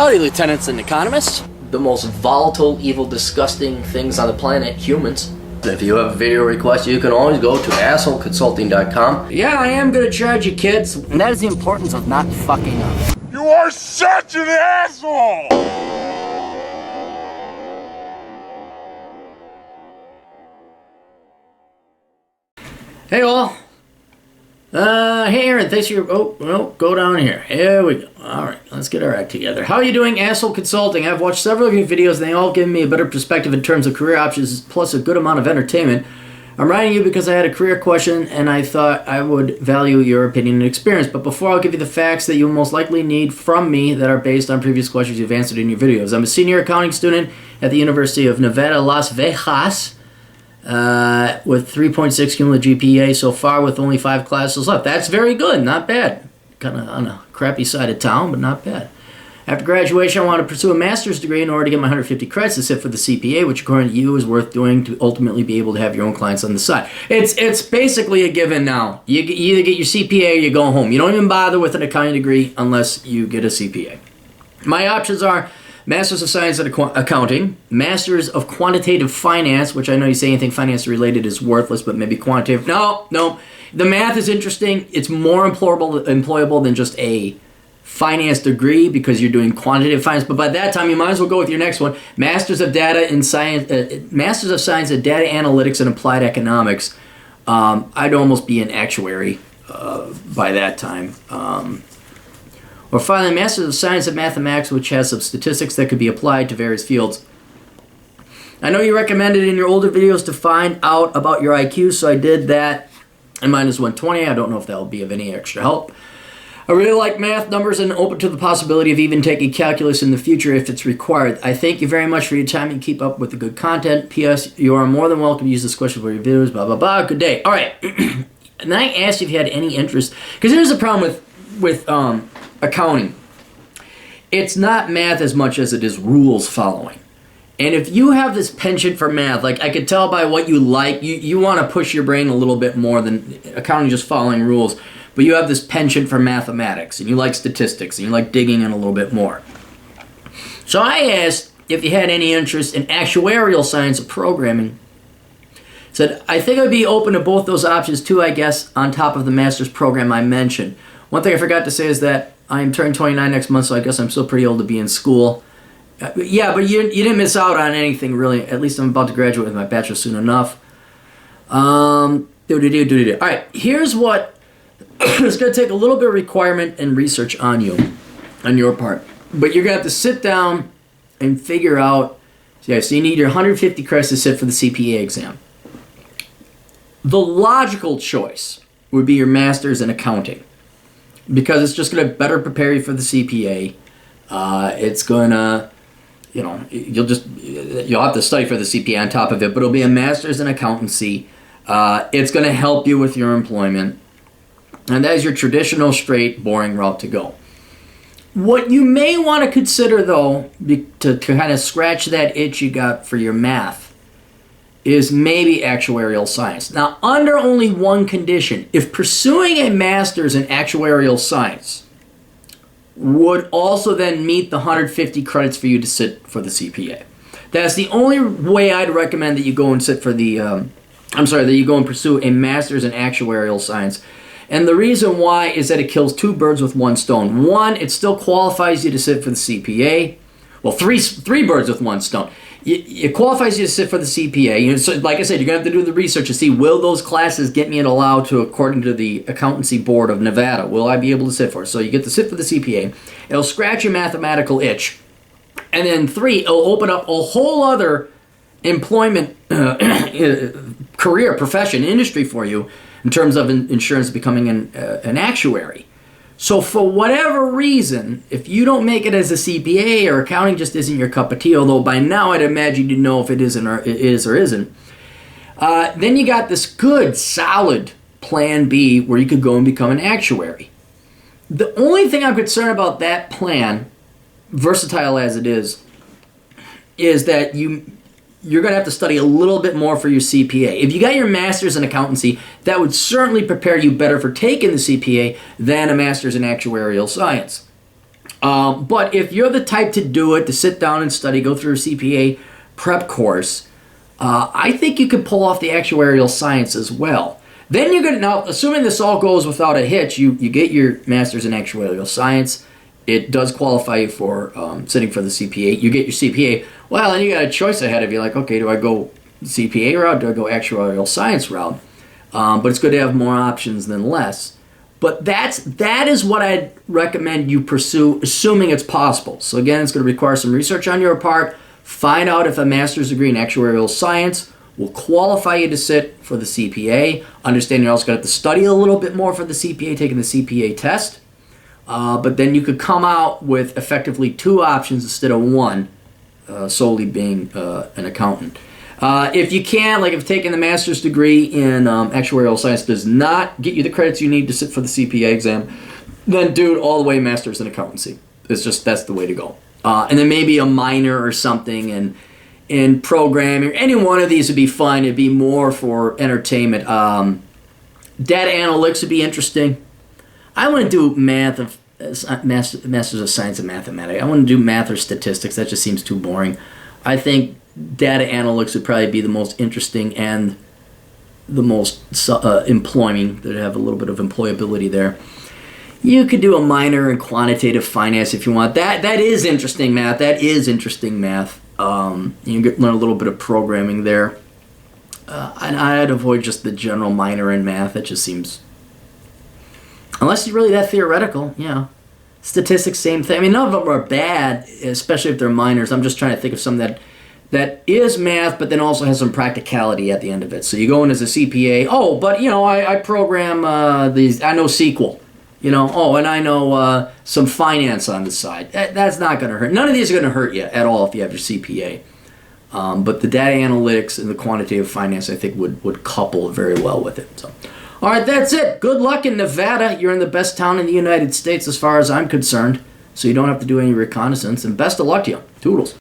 Howdy, lieutenants and economists. The most volatile, evil, disgusting things on the planet, humans. If you have a video request, you can always go to assholeconsulting.com. Yeah, I am gonna charge you, kids. And that is the importance of not fucking up. You are such an asshole! Hey all. Hey Aaron, thanks for your... Oh, well, go down here. Here we go. Alright, let's get our act together. How are you doing, Asshole Consulting? I've watched several of your videos and they all give me a better perspective in terms of career options, plus a good amount of entertainment. I'm writing you because I had a career question and I thought I would value your opinion and experience. But before, I'll give you the facts that you'll most likely need from me that are based on previous questions you've answered in your videos. I'm a senior accounting student at the University of Nevada, Las Vegas, with 3.6 cumulative GPA so far with only 5 classes left. That's very good, not bad. Kind of on a crappy side of town, but not bad. After graduation, I want to pursue a master's degree in order to get my 150 credits to sit for the CPA, which according to you is worth doing to ultimately be able to have your own clients on the side. It's basically a given now. You either get your CPA or you go home. You don't even bother with an accounting degree unless you get a CPA. My options are Masters of Science in Accounting, Masters of Quantitative Finance, which I know you say anything finance related is worthless, but maybe quantitative. No. The math is interesting. It's more employable than just a finance degree because you're doing quantitative finance. But by that time, you might as well go with your next one, Masters of Science in Data Analytics and Applied Economics. I'd almost be an actuary by that time. Or finally, Masters of Science in Mathematics, which has some statistics that could be applied to various fields. I know you recommended in your older videos to find out about your IQ, so I did that. And mine is 120. I don't know if that will be of any extra help. I really like math, numbers, and open to the possibility of even taking calculus in the future if it's required. I thank you very much for your time and keep up with the good content. P.S. You are more than welcome to use this question for your videos, blah, blah, blah. Good day. All right. And I asked if you had any interest, because here's the problem with accounting. It's not math as much as it is rules following. And if you have this penchant for math, like I could tell by what you like, you want to push your brain a little bit more than accounting just following rules, but you have this penchant for mathematics, and you like statistics, and you like digging in a little bit more. So I asked if you had any interest in actuarial science of programming. Said, I think I'd be open to both those options too, I guess, on top of the master's program I mentioned. One thing I forgot to say is that I'm turning 29 next month, so I guess I'm still pretty old to be in school. Yeah, but you didn't miss out on anything, really. At least I'm about to graduate with my bachelor's soon enough. All right, here's what... It's going to take a little bit of requirement and research on you, on your part. But you're going to have to sit down and figure out... So you need your 150 credits to sit for the CPA exam. The logical choice would be your master's in accounting, because it's just going to better prepare you for the CPA. It's going to... you'll have to study for the CPA on top of it, but it'll be a master's in accountancy. It's going to help you with your employment. And that is your traditional, straight, boring route to go. What you may want to consider, though, to kind of scratch that itch you got for your math, is maybe actuarial science. Now, under only one condition, if pursuing a master's in actuarial science would also then meet the 150 credits for you to sit for the CPA. That's the only way I'd recommend that you go and sit for the, that you go and pursue a master's in actuarial science. And the reason why is that it kills 2 birds with 1 stone. One, it still qualifies you to sit for the CPA. Well, three birds with 1 stone. It qualifies you to sit for the CPA. So, like I said, you're going to have to do the research to see, will those classes get me allowed to, according to the Accountancy Board of Nevada, will I be able to sit for it? So you get to sit for the CPA. It'll scratch your mathematical itch. And then 3, it'll open up a whole other employment, career, profession, industry for you in terms of insurance becoming an actuary. So for whatever reason, if you don't make it as a CPA or accounting just isn't your cup of tea, although by now I'd imagine you know if it isn't or it is or isn't, then you got this good, solid plan B where you could go and become an actuary. The only thing I'm concerned about that plan, versatile as it is that you're going to have to study a little bit more for your CPA. If you got your master's in accountancy, that would certainly prepare you better for taking the CPA than a master's in actuarial science. But if you're the type to do it, to sit down and study, go through a CPA prep course, I think you could pull off the actuarial science as well. Then you're going to, now, assuming this all goes without a hitch, you get your master's in actuarial science. It does qualify you for sitting for the CPA. You get your CPA. Well, then you got a choice ahead of you. Like, okay, do I go CPA route? Do I go actuarial science route? But it's good to have more options than less. But that is what I'd recommend you pursue, assuming it's possible. So again, it's going to require some research on your part. Find out if a master's degree in actuarial science will qualify you to sit for the CPA. Understand you're also going to have to study a little bit more for the CPA, taking the CPA test. But then you could come out with effectively 2 options instead of 1, solely being an accountant. If you can, like if taking the master's degree in actuarial science does not get you the credits you need to sit for the CPA exam, then do it all the way master's in accountancy. It's just, that's the way to go. And then maybe a minor or something in programming. Any one of these would be fine. It'd be more for entertainment. Data analytics would be interesting. I want to do Masters of Science in Mathematics. I want to do math or statistics. That just seems too boring. I think data analytics would probably be the most interesting and the most employing. That have a little bit of employability there. You could do a minor in quantitative finance if you want. That is interesting math. That is interesting math. You can learn a little bit of programming there. And I'd avoid just the general minor in math. It just seems, unless you're really that theoretical, yeah. Statistics, same thing. I mean, none of them are bad, especially if they're minors. I'm just trying to think of something that is math, but then also has some practicality at the end of it. So you go in as a CPA. Oh, but I program these. I know SQL. And I know some finance on the side. That's not going to hurt. None of these are going to hurt you at all if you have your CPA. But the data analytics and the quantitative finance, I think, would couple very well with it. So, all right, that's it. Good luck in Nevada. You're in the best town in the United States as far as I'm concerned, so you don't have to do any reconnaissance. And best of luck to you. Toodles.